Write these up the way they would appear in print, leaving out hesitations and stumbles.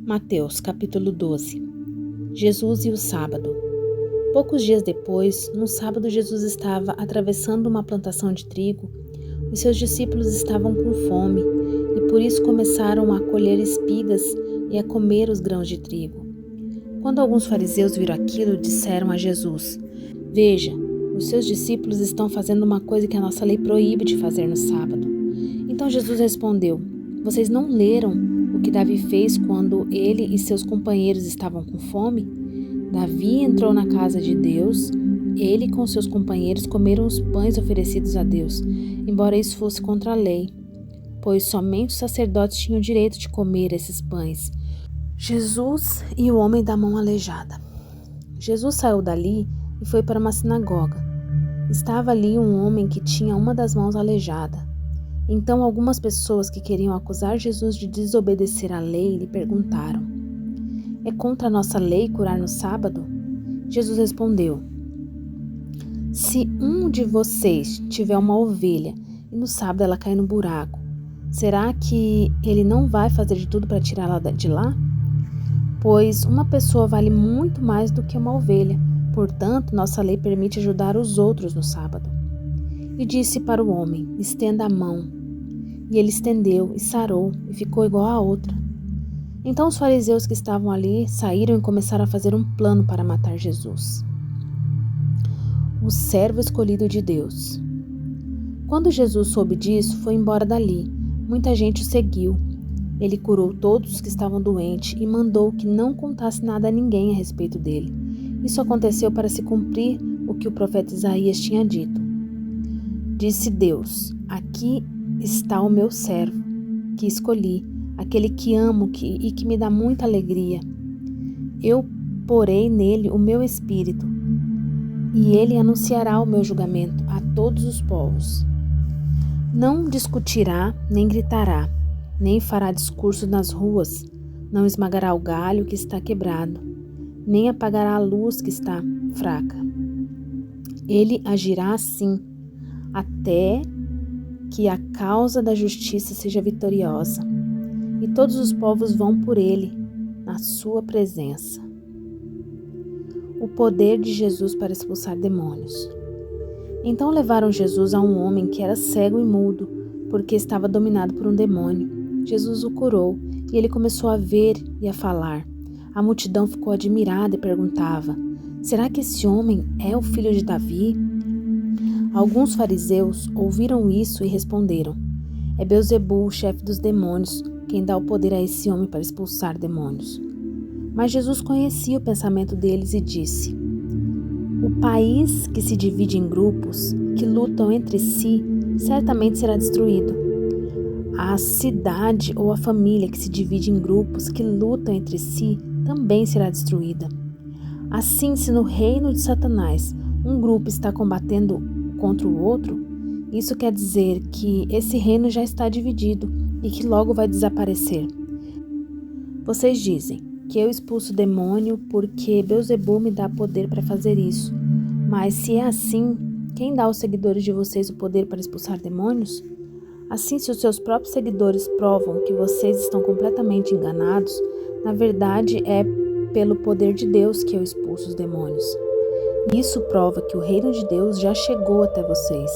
Mateus, capítulo 12. Jesus e o sábado. Poucos dias depois, no sábado, Jesus estava atravessando uma plantação de trigo. Os seus discípulos estavam com fome e por isso começaram a colher espigas e a comer os grãos de trigo. Quando alguns fariseus viram aquilo, disseram a Jesus: "Veja, os seus discípulos estão fazendo uma coisa que a nossa lei proíbe de fazer no sábado." Então Jesus respondeu: "Vocês não leram o que Davi fez quando ele e seus companheiros estavam com fome? Davi entrou na casa de Deus. Ele e com seus companheiros comeram os pães oferecidos a Deus, embora isso fosse contra a lei, pois somente os sacerdotes tinham o direito de comer esses pães." Jesus e o homem da mão aleijada. Jesus saiu dali e foi para uma sinagoga. Estava ali um homem que tinha uma das mãos aleijada. Então algumas pessoas que queriam acusar Jesus de desobedecer à lei lhe perguntaram: "É contra a nossa lei curar no sábado?" Jesus respondeu: "Se um de vocês tiver uma ovelha e no sábado ela cair no buraco, será que ele não vai fazer de tudo para tirá-la de lá? Pois uma pessoa vale muito mais do que uma ovelha. Portanto, nossa lei permite ajudar os outros no sábado." E disse para o homem: "Estenda a mão." E ele estendeu e sarou e ficou igual a outra. Então os fariseus que estavam ali saíram e começaram a fazer um plano para matar Jesus. O servo escolhido de Deus. Quando Jesus soube disso, foi embora dali. Muita gente o seguiu. Ele curou todos os que estavam doentes e mandou que não contasse nada a ninguém a respeito dele. Isso aconteceu para se cumprir o que o profeta Isaías tinha dito. Disse Deus: "Aqui está o meu servo, que escolhi, aquele que amo e que me dá muita alegria. Eu porei nele o meu espírito, e ele anunciará o meu julgamento a todos os povos. Não discutirá, nem gritará, nem fará discurso nas ruas, não esmagará o galho que está quebrado, nem apagará a luz que está fraca. Ele agirá assim, até que a causa da justiça seja vitoriosa, e todos os povos vão por ele, na sua presença." O poder de Jesus para expulsar demônios. Então levaram Jesus a um homem que era cego e mudo, porque estava dominado por um demônio. Jesus o curou, e ele começou a ver e a falar. A multidão ficou admirada e perguntava: "Será que esse homem é o filho de Davi?" Alguns fariseus ouviram isso e responderam: "É Beelzebul, o chefe dos demônios, quem dá o poder a esse homem para expulsar demônios." Mas Jesus conhecia o pensamento deles e disse: "O país que se divide em grupos, que lutam entre si, certamente será destruído. A cidade ou a família que se divide em grupos, que lutam entre si, também será destruída. Assim, se no reino de Satanás um grupo está combatendo contra o outro, isso quer dizer que esse reino já está dividido e que logo vai desaparecer. Vocês dizem que eu expulso o demônio porque Beelzebul me dá poder para fazer isso. Mas se é assim, quem dá aos seguidores de vocês o poder para expulsar demônios? Assim, se os seus próprios seguidores provam que vocês estão completamente enganados, na verdade é pelo poder de Deus que eu expulso os demônios. Isso prova que o reino de Deus já chegou até vocês.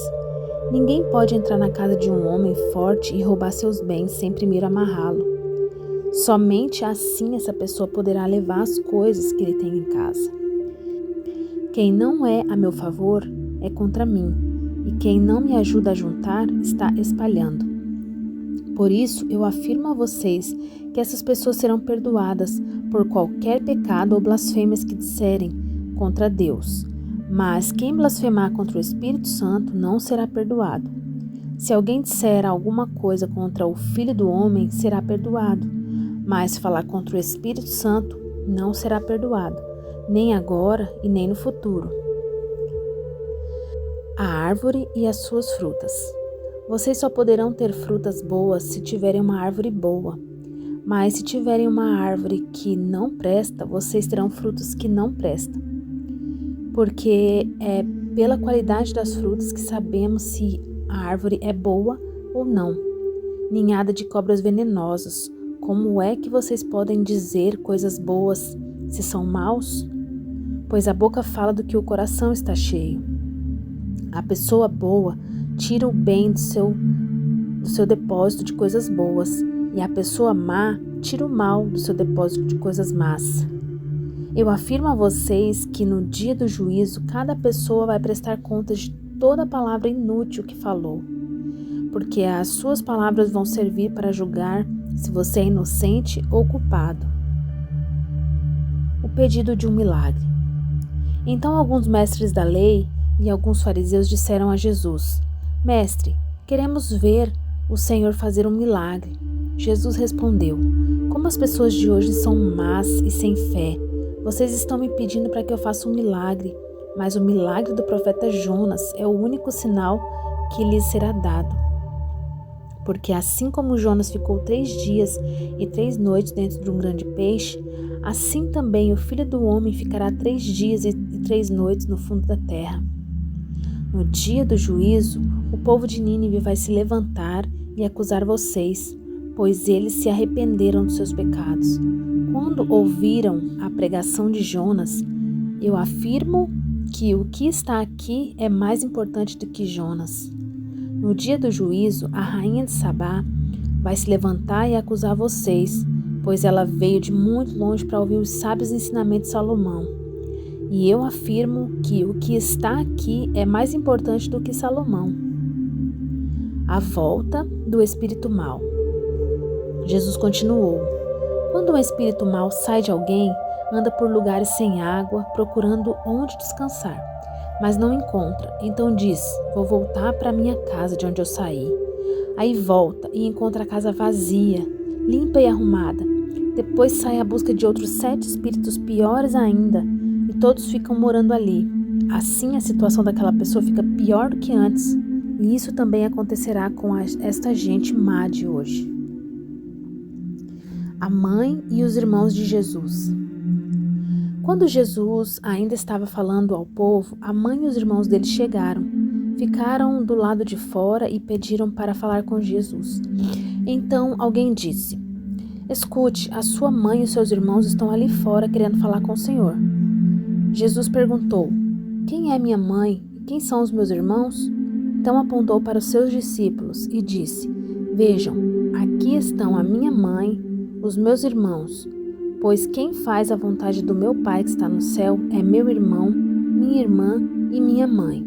Ninguém pode entrar na casa de um homem forte e roubar seus bens sem primeiro amarrá-lo. Somente assim essa pessoa poderá levar as coisas que ele tem em casa. Quem não é a meu favor é contra mim, e quem não me ajuda a juntar está espalhando. Por isso eu afirmo a vocês que essas pessoas serão perdoadas por qualquer pecado ou blasfêmias que disserem contra Deus. Mas quem blasfemar contra o Espírito Santo não será perdoado. Se alguém disser alguma coisa contra o Filho do Homem, será perdoado. Mas falar contra o Espírito Santo não será perdoado, nem agora e nem no futuro." A árvore e as suas frutas. Vocês só poderão ter frutas boas se tiverem uma árvore boa. Mas se tiverem uma árvore que não presta, vocês terão frutos que não prestam. Porque é pela qualidade das frutas que sabemos se a árvore é boa ou não. Ninhada de cobras venenosas, como é que vocês podem dizer coisas boas se são maus? Pois a boca fala do que o coração está cheio. A pessoa boa tira o bem do seu depósito de coisas boas, e a pessoa má tira o mal do seu depósito de coisas más. Eu afirmo a vocês que no dia do juízo, cada pessoa vai prestar conta de toda palavra inútil que falou, porque as suas palavras vão servir para julgar se você é inocente ou culpado. O pedido de um milagre. Então alguns mestres da lei e alguns fariseus disseram a Jesus: Mestre, queremos ver o Senhor fazer um milagre. Jesus respondeu: Como as pessoas de hoje são más e sem fé, vocês estão me pedindo para que eu faça um milagre, mas o milagre do profeta Jonas é o único sinal que lhes será dado. Porque assim como Jonas ficou 3 dias e 3 noites dentro de um grande peixe, assim também o Filho do Homem ficará 3 dias e 3 noites no fundo da terra. No dia do juízo, o povo de Nínive vai se levantar e acusar vocês, pois eles se arrependeram dos seus pecados. Quando ouviram a pregação de Jonas, eu afirmo que o que está aqui é mais importante do que Jonas. No dia do juízo, a rainha de Sabá vai se levantar e acusar vocês, pois ela veio de muito longe para ouvir os sábios ensinamentos de Salomão. E eu afirmo que o que está aqui é mais importante do que Salomão. A volta do espírito mau. Jesus continuou: Quando um espírito mau sai de alguém, anda por lugares sem água, procurando onde descansar, mas não encontra. Então diz: Vou voltar para minha casa de onde eu saí. Aí volta e encontra a casa vazia, limpa e arrumada. Depois sai à busca de outros 7 espíritos piores ainda, e todos ficam morando ali. Assim a situação daquela pessoa fica pior do que antes. E isso também acontecerá com esta gente má de hoje. A mãe e os irmãos de Jesus. Quando Jesus ainda estava falando ao povo, a mãe e os irmãos dele chegaram, ficaram do lado de fora e pediram para falar com Jesus. Então alguém disse: Escute, a sua mãe e os seus irmãos estão ali fora querendo falar com o Senhor. Jesus perguntou: Quem é minha mãe e quem são os meus irmãos? Então apontou para os seus discípulos e disse: Vejam, aqui estão a minha mãe, os meus irmãos, pois quem faz a vontade do meu Pai que está no céu é meu irmão, minha irmã e minha mãe.